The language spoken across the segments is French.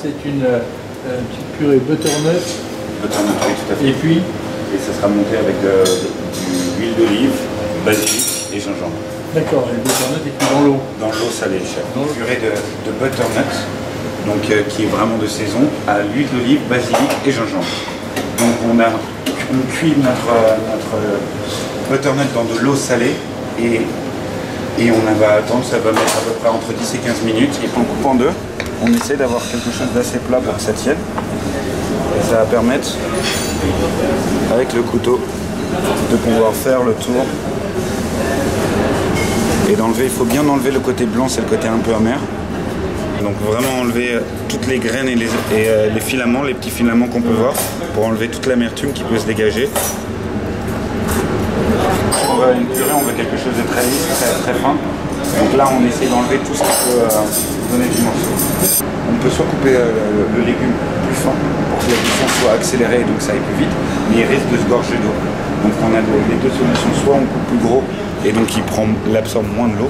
C'est une petite purée butternut. Butternut, oui, tout à fait. Et puis ça sera monté avec de l'huile d'olive, basilic et gingembre. d'accord, et le butternut est cuit dans l'eau. Dans l'eau salée, chef. Une purée de butternut, donc, qui est vraiment de saison, à l'huile d'olive, basilic et gingembre. Donc on cuit notre butternut dans de l'eau salée et on va attendre, ça va mettre à peu près entre 10 et 15 minutes. Et en coupant en deux, on essaie d'avoir quelque chose d'assez plat pour que ça tienne. Et ça va permettre, avec le couteau, de pouvoir faire le tour. Et d'enlever, il faut bien enlever le côté blanc, c'est le côté un peu amer. Donc vraiment enlever toutes les graines et les filaments, les petits filaments qu'on peut voir, pour enlever toute l'amertume qui peut se dégager. On veut une purée, on veut quelque chose de très lisse, très fin. Donc là, on essaie d'enlever tout ce qui peut donner du morceau. On peut soit couper le légume plus fin pour que la cuisson soit accélérée et donc ça aille plus vite, mais il risque de se gorger d'eau. Donc on a les deux solutions, soit on coupe plus gros et donc il absorbe moins de l'eau,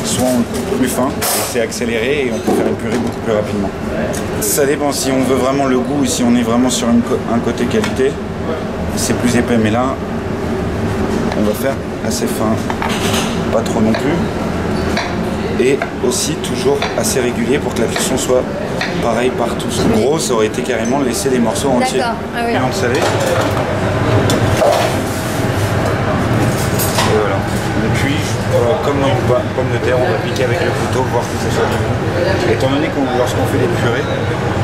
soit on le coupe plus fin et c'est accéléré et on peut faire une purée beaucoup plus rapidement. Ça dépend si on veut vraiment le goût ou si on est vraiment sur un côté qualité, c'est plus épais, mais là on va faire assez fin, pas trop non plus, et aussi toujours assez régulier pour que la cuisson soit pareille partout. Gros, ça aurait été carrément laisser des morceaux entiers. Ah oui. Viande salée. Et voilà. Et puis, comme dans une pomme de terre, on va piquer avec le couteau, voir que ça soit bien bon. Étant donné que lorsqu'on fait des purées,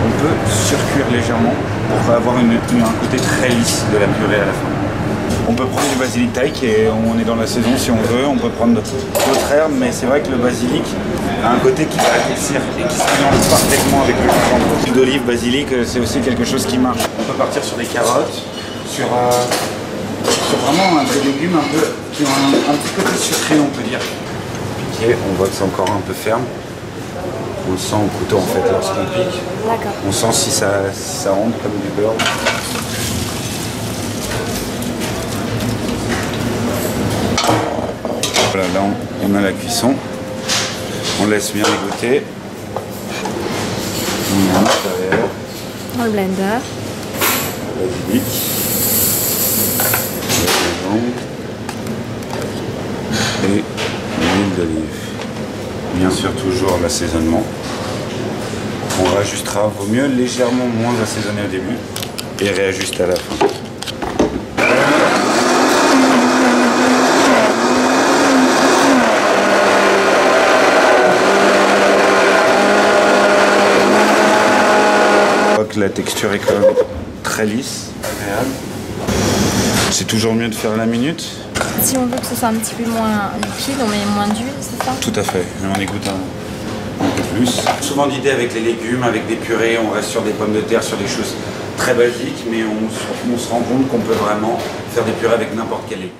on peut surcuire légèrement pour avoir un côté très lisse de la purée à la fin. On peut prendre du basilic thaï, on est dans la saison si on veut, on peut prendre d'autres herbes, mais c'est vrai que le basilic a un côté qui va adoucir et qui se mélange parfaitement avec le gingembre. L'huile d'olive, basilic, c'est aussi quelque chose qui marche. On peut partir sur des carottes, sur vraiment des légumes qui ont un petit côté sucré, on peut dire. Piqué, on voit que c'est encore un peu ferme. On le sent au couteau en fait lorsqu'on pique. D'accord. On sent si ça rentre comme du beurre. Voilà, là on a la cuisson, on laisse bien égoutter. On met à l'intérieur. Dans le blender. Basilic. Et l'huile d'olive. Bien sûr toujours l'assaisonnement. On réajustera, vaut mieux légèrement moins assaisonner au début et réajuster à la fin. La texture est quand même très lisse, agréable. C'est toujours mieux de faire la minute. Si on veut que ce soit un petit peu moins liquide, on met moins d'huile, c'est ça? Tout à fait, mais on égoutte un peu plus. Souvent l'idée avec les légumes, avec des purées, on reste sur des pommes de terre, sur des choses très basiques, mais on se rend compte qu'on peut vraiment faire des purées avec n'importe quel légume.